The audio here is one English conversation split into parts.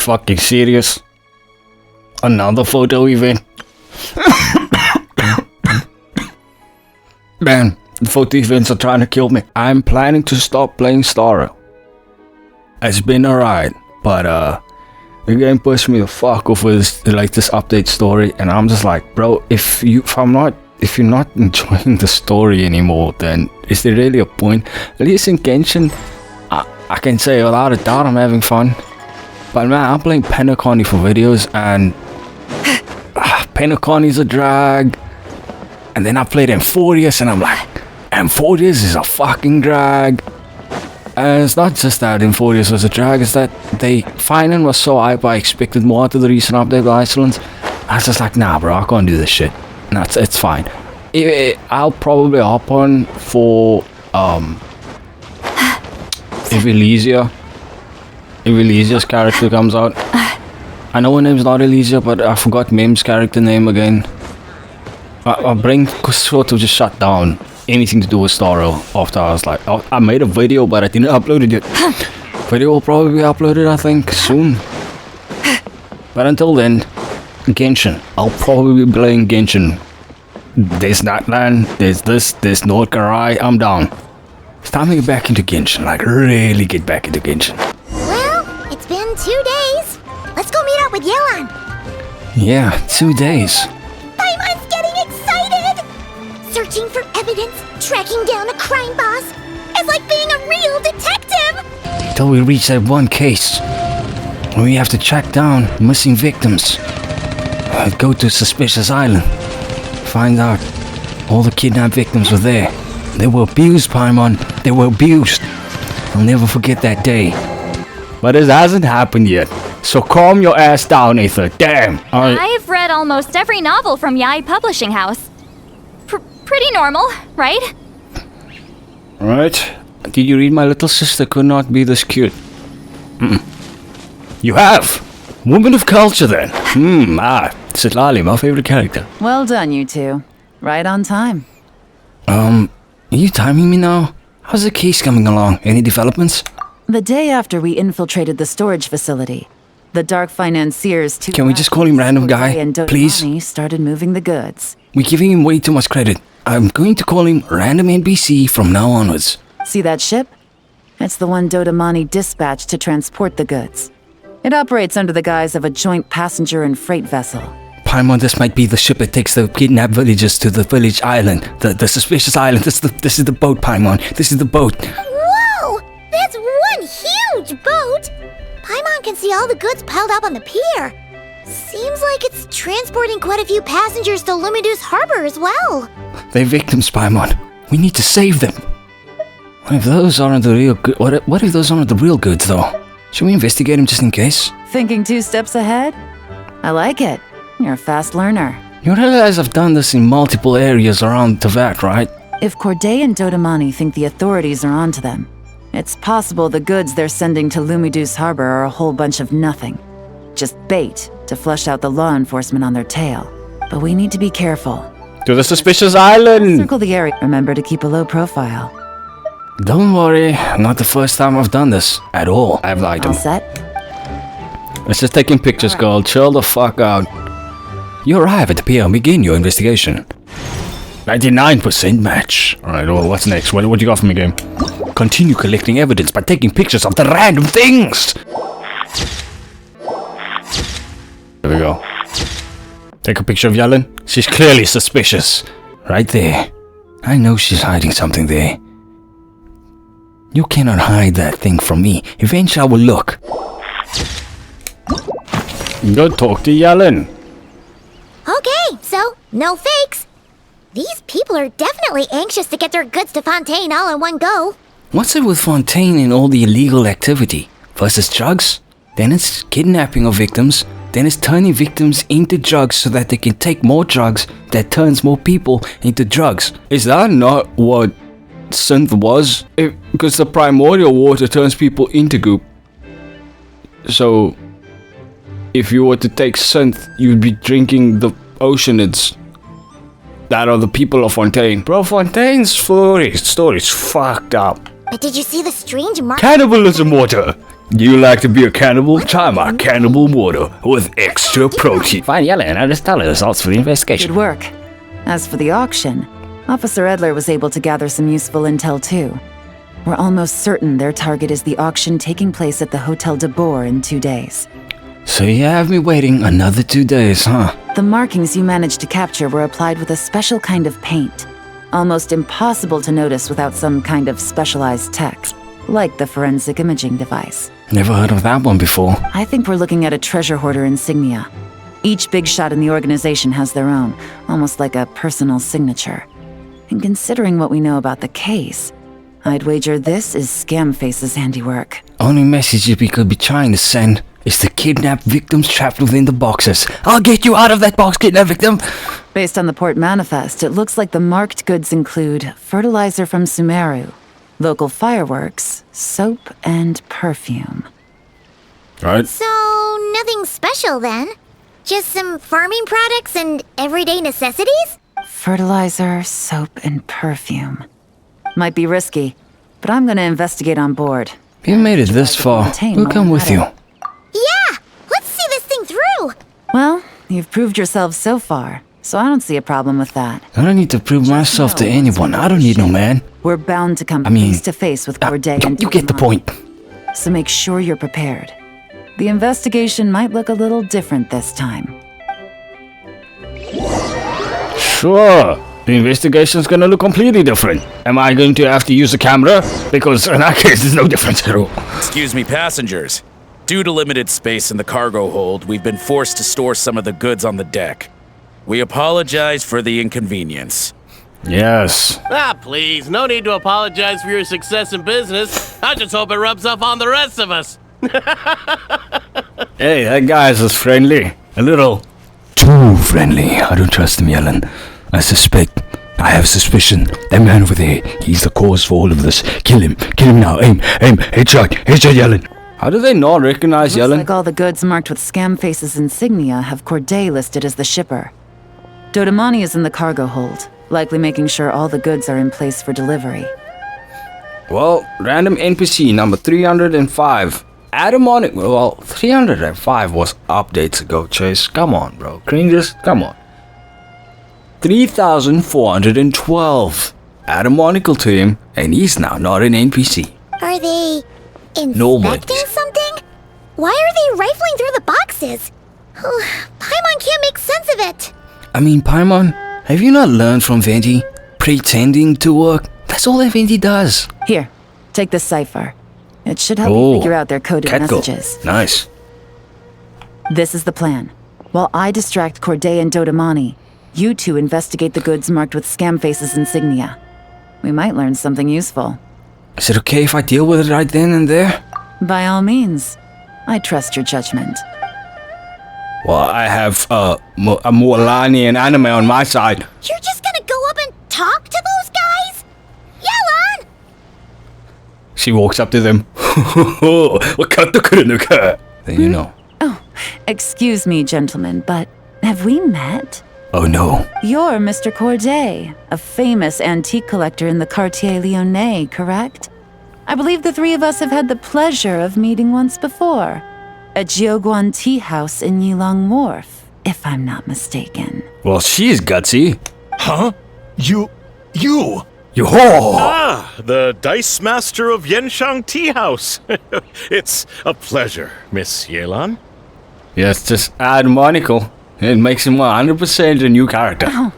fucking serious? Another photo event? Man, the photo events are trying to kill me. I'm planning to stop playing Star Rail. It's been a ride, but the game pushed me the fuck off with this update story, and I'm just like, bro, if you're not enjoying the story anymore, then is there really a point? At least in Genshin, I can say without a doubt I'm having fun. But man, I'm playing Penacony for videos, and Penacony's a drag. And then I played Amphorius, and I'm like, Amphorius is a fucking drag. And it's not just that Amphorius was a drag, it's that Finan was so hype, I expected more out of the recent update with Iceland. I was just like, nah bro, I can't do this shit. No, it's fine. I'll probably hop on for if Elysia's character comes out. I know her name's not Elysia, but I forgot Mem's character name again. My brain sort of just shut down anything to do with Star Rail after I was like, I made a video, but I didn't upload it yet. Video will probably be uploaded, I think, soon. But until then, Genshin. I'll probably be playing Genshin. There's Natlan, there's this, there's Nordkarai, I'm down. It's time to get back into Genshin, like really get back into Genshin. Well, it's been 2 days. Let's go meet up with Yelan. Yeah, 2 days. Paimon's getting excited! Searching for evidence, tracking down a crime boss. It's like being a real detective! Till we reach that one case where we have to track down missing victims. Go to Suspicious Island. Find out all the kidnapped victims were there. They were abused, Paimon. They were abused. I'll never forget that day. But it hasn't happened yet. So calm your ass down, Aether. Damn. I've read almost every novel from Yai Publishing House. Pretty normal, right? Right. Did you read My Little Sister Could Not Be This Cute? You have. Woman of culture, then. Sitlali, my favorite character. Well done, you two. Right on time. Are you timing me now? How's the case coming along? Any developments? The day after we infiltrated the storage facility, the dark financiers too. Can we just call him random guy, please? Started moving the goods. We're giving him way too much credit. I'm going to call him random NPC from now onwards. See that ship? It's the one Dodamani dispatched to transport the goods. It operates under the guise of a joint passenger and freight vessel. Paimon, this might be the ship that takes the kidnapped villagers to the village island. The suspicious island. This is the boat, Paimon. This is the boat. Whoa! That's one huge boat! Paimon can see all the goods piled up on the pier. Seems like it's transporting quite a few passengers to Lumidus Harbor as well. They're victims, Paimon. We need to save them. What if those aren't the real good? What if those aren't the real goods, though? Should we investigate them just in case? Thinking 2 steps ahead? I like it. You're a fast learner. You realize I've done this in multiple areas around Teyvat, right? If Corday and Dodamani think the authorities are onto them, it's possible the goods they're sending to Lumidus Harbor are a whole bunch of nothing. Just bait to flush out the law enforcement on their tail. But we need to be careful. To the suspicious island! Circle the area. Remember to keep a low profile. Don't worry, not the first time I've done this. At all. I've lied to All him. set? Let's just taking pictures, girl. Chill the fuck out. You arrive at the pier and begin your investigation. 99% match. Alright, well, what's next? What you got for me, game? Continue collecting evidence by taking pictures of the random things! There we go. Take a picture of Yellen. She's clearly suspicious. Right there. I know she's hiding something there. You cannot hide that thing from me. Eventually I will look. Go talk to Yellen. Okay, so no fakes. These people are definitely anxious to get their goods to Fontaine all in one go. What's it with Fontaine and all the illegal activity? First it's drugs, then it's kidnapping of victims, then it's turning victims into drugs so that they can take more drugs that turns more people into drugs. Is that not what synth was? Because the primordial water turns people into goop. So, if you were to take synth, you'd be drinking the oceanids that are the people of Fontaine. Bro, Fontaine's story's fucked up. But did you see the strange mark? Cannibalism water! You like to be a cannibal? Try my cannibal water with extra protein. Fine, yelling, and I'll just tell the results for the investigation. Good work. As for the auction, Officer Edler was able to gather some useful intel too. We're almost certain their target is the auction taking place at the Hotel de Boer in 2 days. So you have me waiting another 2 days, huh? The markings you managed to capture were applied with a special kind of paint. Almost impossible to notice without some kind of specialized tech, like the forensic imaging device. Never heard of that one before. I think we're looking at a treasure hoarder insignia. Each big shot in the organization has their own, almost like a personal signature. And considering what we know about the case, I'd wager this is Scamface's handiwork. Only message we could be trying to send is the kidnapped victims trapped within the boxes. I'll get you out of that box, kidnapped victim! Based on the port manifest, it looks like the marked goods include fertilizer from Sumeru, local fireworks, soap, and perfume. Right. So, nothing special then? Just some farming products and everyday necessities? Fertilizer, soap, and perfume. Might be risky, but I'm gonna investigate on board. You made it this far. We'll come with you. Yeah! Let's see this thing through! Well, you've proved yourself so far, so I don't see a problem with that. I don't need to prove myself to anyone. I don't need no man. We're bound to come mean, face to face with Corday and You get the Dumont. point. So make sure you're prepared. The investigation might look a little different this time. Sure. The investigation's gonna look completely different. Am I going to have to use a camera? Because in that case, there's no difference at all. Excuse me, passengers. Due to limited space in the cargo hold, we've been forced to store some of the goods on the deck. We apologize for the inconvenience. Yes. Ah, please, no need to apologize for your success in business. I just hope it rubs off on the rest of us. Hey, that guy is friendly. A little too friendly. I don't trust him, Yellen. I have suspicion. That man over there, he's the cause for all of this. Kill him now. Aim, headshot, Yellen. How do they not recognize Looks Yellen? like all the goods marked with Scamface's insignia have Corday listed as the shipper. Dodamani is in the cargo hold, likely making sure all the goods are in place for delivery. Well, random NPC number 305. Adam on it. Well, 305 was updates ago, Chase. Come on, bro. Cringes, come on. 3,412. Add a monocle to him, and he's now not an NPC. Are they Nomads. inspecting something? Why are they rifling through the boxes? Paimon can't make sense of it. I mean, Paimon, have you not learned from Venti? Pretending to work? That's all that Venti does. Here, take this cipher. It should help you figure out their coded Catgo. messages. Nice. This is the plan. While I distract Corday and Dodamani, you two investigate the goods marked with Scamface's insignia. We might learn something useful. Is it okay if I deal with it right then and there? By all means. I trust your judgment. Well, I have a Mualani and anime on my side. You're just gonna go up and talk to those guys? Yellen! She walks up to them. Then you know. Oh, excuse me, gentlemen, but have we met? Oh no. You're Mr. Corday, a famous antique collector in the Quartier Lyonnais, correct? I believe the three of us have had the pleasure of meeting once before. At Jiuguan Tea House in Yilong Wharf, if I'm not mistaken. Well, she's gutsy. Huh? You... Yo-ho! Ah, the Dice Master of Yenshang Tea House. It's a pleasure, Miss Yelan. Yes, just add monocle. It makes him 100% a new character.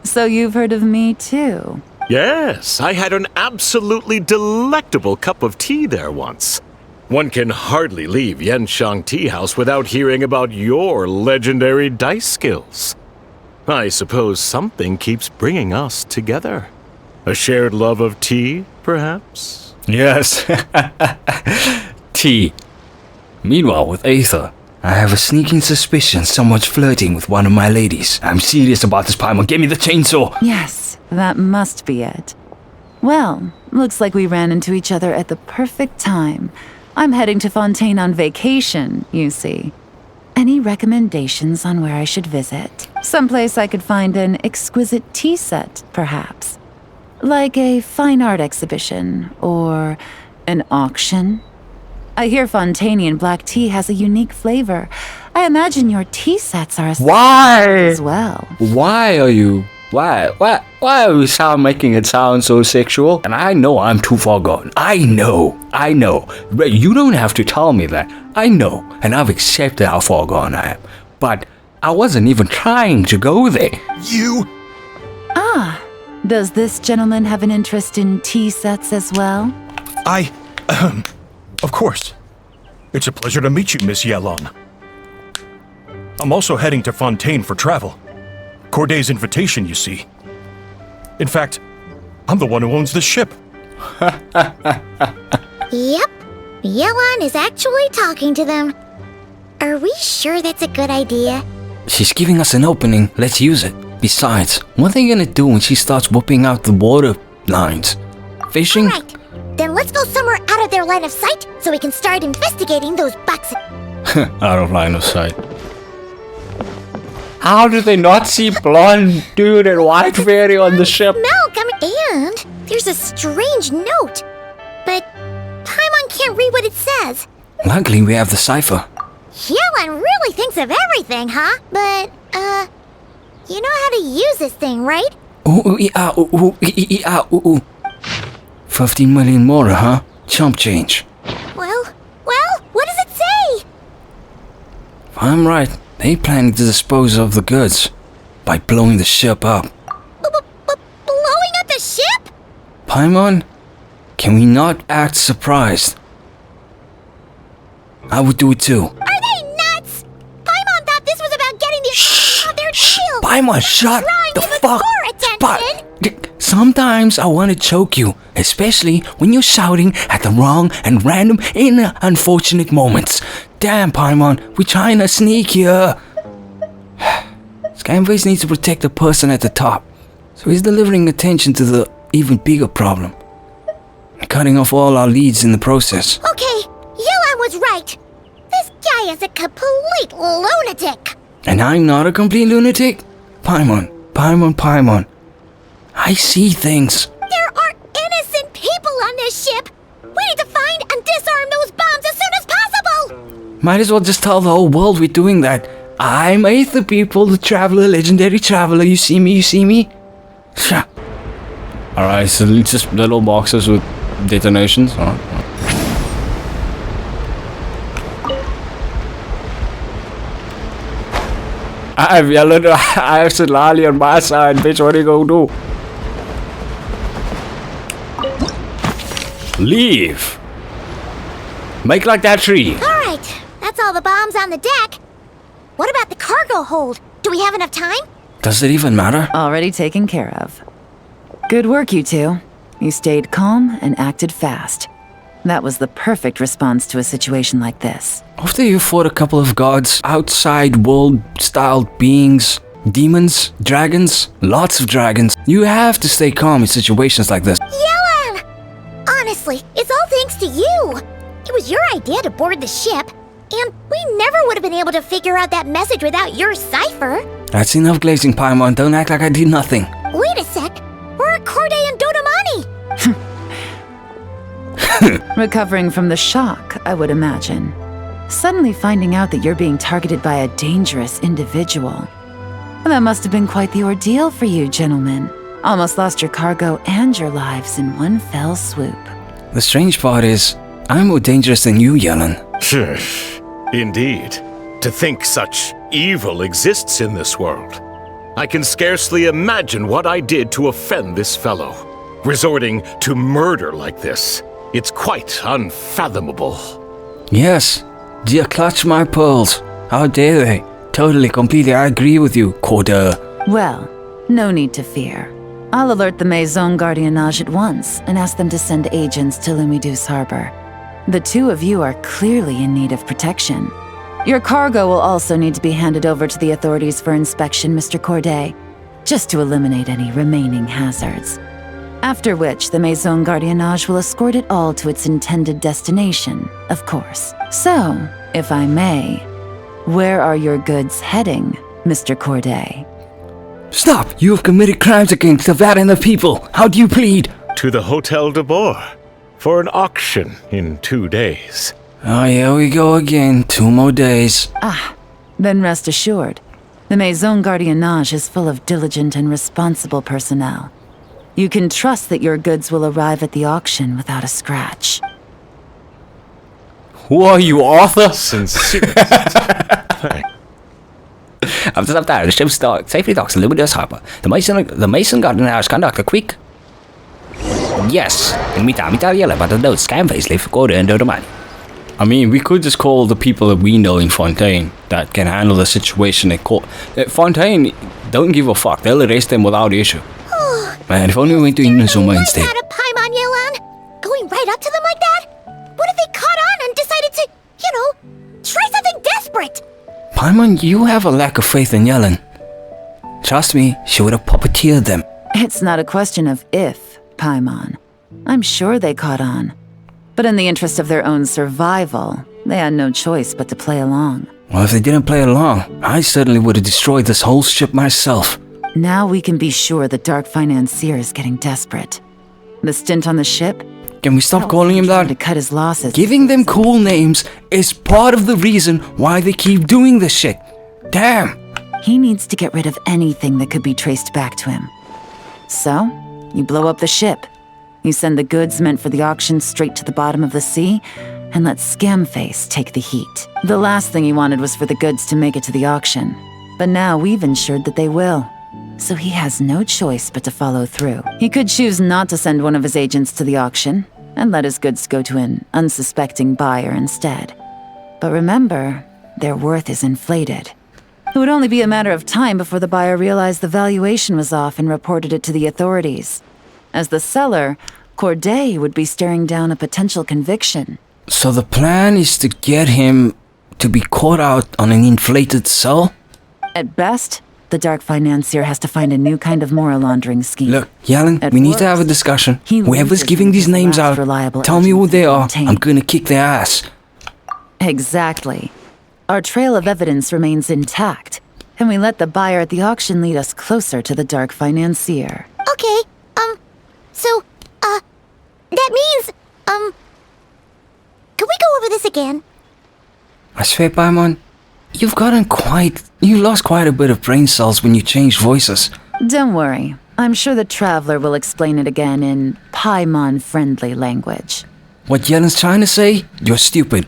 So you've heard of me too? Yes, I had an absolutely delectable cup of tea there once. One can hardly leave Yenshang Tea House without hearing about your legendary dice skills. I suppose something keeps bringing us together. A shared love of tea, perhaps? Yes. Tea. Meanwhile, with Aether, I have a sneaking suspicion someone's flirting with one of my ladies. I'm serious about this, Paimon. Give me the chainsaw. Yes, that must be it. Well, looks like we ran into each other at the perfect time. I'm heading to Fontaine on vacation, you see. Any recommendations on where I should visit? Someplace I could find an exquisite tea set, perhaps. Like a fine art exhibition, or an auction. I hear Fontanian black tea has a unique flavor. I imagine your tea sets are Why? as well. Why are you making it sound so sexual? And I know I'm too far gone. I know. But you don't have to tell me that. I know, and I've accepted how far gone I am. But I wasn't even trying to go there. You... Does this gentleman have an interest in tea sets as well? Of course. It's a pleasure to meet you, Miss Yelon. I'm also heading to Fontaine for travel. Corday's invitation, you see. In fact, I'm the one who owns the ship. Yep. Yelon is actually talking to them. Are we sure that's a good idea? She's giving us an opening. Let's use it. Besides, what are they gonna do when she starts whooping out the water lines? Fishing? Right. Then let's go somewhere out of their line of sight so we can start investigating those boxes. Out of line of sight. How do they not see blonde dude and white fairy on the ship? Smell coming. And there's a strange note. But Paimon can't read what it says. Luckily, we have the cipher. Yelon really thinks of everything, huh? But, you know how to use this thing, right? 15 million more, huh? Chump change. Well, what does it say? If I'm right, they planning to dispose of the goods by blowing the ship up. Blowing up the ship? Paimon, can we not act surprised? I would do it too. Are they nuts? Paimon thought this was about getting the out their deal. Paimon, shut Trying the to get fuck more attention. Sometimes I want to choke you, especially when you're shouting at the wrong and random unfortunate moments. Damn, Paimon, we're trying to sneak here. Scamface needs to protect the person at the top, so he's delivering attention to the even bigger problem. And cutting off all our leads in the process. Okay, Yelon was right. This guy is a complete lunatic. And I'm not a complete lunatic? Paimon. I see things. There are innocent people on this ship. We need to find and disarm those bombs as soon as possible. Might as well just tell the whole world we're doing that. I'm Aether people, the traveler, legendary traveler. You see me? Alright, so it's just little boxes with detonations. I have yellow. I have Silali on my side, bitch. What are you gonna do? Leave. Make like that tree. Alright, that's all the bombs on the deck. What about the cargo hold? Do we have enough time? Does it even matter? Already taken care of. Good work, you two. You stayed calm and acted fast. That was the perfect response to a situation like this. After you fought a couple of gods, outside world-styled beings, demons, dragons, lots of dragons, you have to stay calm in situations like this. Yelon! Honestly, it's all thanks to you. It was your idea to board the ship, and we never would have been able to figure out that message without your cipher. That's enough glazing, Paimon. Don't act like I did nothing. Wait a sec. We're at Corday and Dodamani. Recovering from the shock, I would imagine. Suddenly finding out that you're being targeted by a dangerous individual. That must have been quite the ordeal for you, gentlemen. Almost lost your cargo and your lives in one fell swoop. The strange part is, I'm more dangerous than you, Yelon. Indeed. To think such evil exists in this world. I can scarcely imagine what I did to offend this fellow. Resorting to murder like this. It's quite unfathomable. Yes, dear, clutch my pearls. How dare they? Totally, completely, I agree with you, Corda. Well, no need to fear. I'll alert the Maison Gardiennage at once and ask them to send agents to Lumiduce Harbor. The two of you are clearly in need of protection. Your cargo will also need to be handed over to the authorities for inspection, Mr. Corday, just to eliminate any remaining hazards. After which, the Maison Gardiennage will escort it all to its intended destination, of course. So, if I may, where are your goods heading, Mr. Corday? Stop! You have committed crimes against the Vat and the people. How do you plead? To the Hotel de Boer for an auction in 2 days. Oh, here we go again. 2 more days. Then rest assured, the Maison Gardiennage is full of diligent and responsible personnel. You can trust that your goods will arrive at the auction without a scratch. Who are you, Arthur? Sincere. After some time, the ship safely docks in Luminous Harbor. The Mason Gardiennage conduct a quick... Yes. In the meantime, we tell you about the notes, scam facelift, go and do the money. I mean, we could just call the people that we know in Fontaine that can handle the situation they call... Fontaine don't give a fuck. They'll arrest them without issue. Man, if only we went to Inazuma instead. What's that a Paimon, Yelan? Going right up to them like that? What if they caught on and decided to, try something desperate? Paimon, you have a lack of faith in Yellen. Trust me, she would have puppeteered them. It's not a question of if, Paimon. I'm sure they caught on. But in the interest of their own survival, they had no choice but to play along. Well, if they didn't play along, I certainly would have destroyed this whole ship myself. Now we can be sure the Dark Financier is getting desperate. The stint on the ship? Can we stop calling him trying that? to cut his losses. Giving them cool names is part of the reason why they keep doing this shit. Damn. He needs to get rid of anything that could be traced back to him. So, you blow up the ship. You send the goods meant for the auction straight to the bottom of the sea, and let Scamface take the heat. The last thing he wanted was for the goods to make it to the auction. But now we've ensured that they will. So he has no choice but to follow through. He could choose not to send one of his agents to the auction, and let his goods go to an unsuspecting buyer instead. But remember, their worth is inflated. It would only be a matter of time before the buyer realized the valuation was off and reported it to the authorities. As the seller, Corday would be staring down a potential conviction. So the plan is to get him to be caught out on an inflated sell? At best, the Dark Financier has to find a new kind of moral laundering scheme. Look, Yellen, At we need to worst, have a discussion. he Whoever's loses giving these his names last out, reliable tell me who agents they in are. Fontaine. I'm gonna kick their ass. Exactly. Our trail of evidence remains intact, and we let the buyer at the auction lead us closer to the Dark Financier. Okay, so, that means, can we go over this again? I swear, Paimon, you lost quite a bit of brain cells when you changed voices. Don't worry. I'm sure the Traveler will explain it again in Paimon-friendly language. What Yellen's trying to say? You're stupid.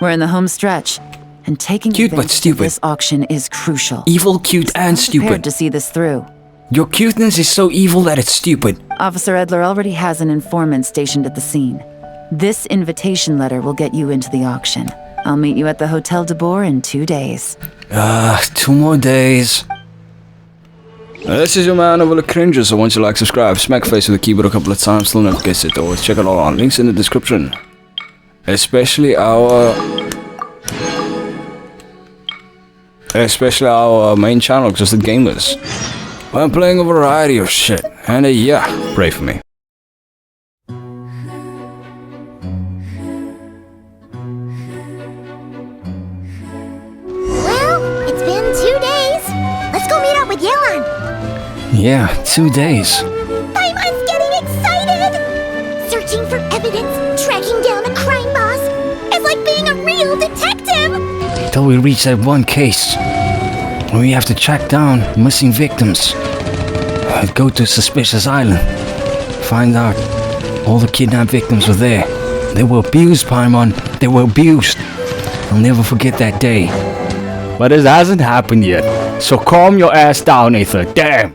We're in the home stretch, and taking Cute but advantage of stupid. this auction is crucial. Evil, cute, and I'm prepared stupid. to see this through. Your cuteness is so evil that it's stupid. Officer Edler already has an informant stationed at the scene. This invitation letter will get you into the auction. I'll meet you at the Hotel de Boer in 2 days. 2 more days. This is your man over the cringes, so once you like, subscribe, smack face with the keyboard a couple of times, still not get it, always check it all out, links in the description. Especially our main channel, Just the Gamers. I'm playing a variety of shit, and yeah, pray for me. Well, it's been 2 days. Let's go meet up with Yelan. Yeah, 2 days. Paimon's getting excited! Searching for evidence, tracking down a crime boss. It's like being a real detective! Until we reach that one case, where we have to track down missing victims. Go to Suspicious Island. Find out all the kidnapped victims were there. They were abused, Paimon. They were abused. I'll never forget that day. But it hasn't happened yet. So calm your ass down, Aether. Damn!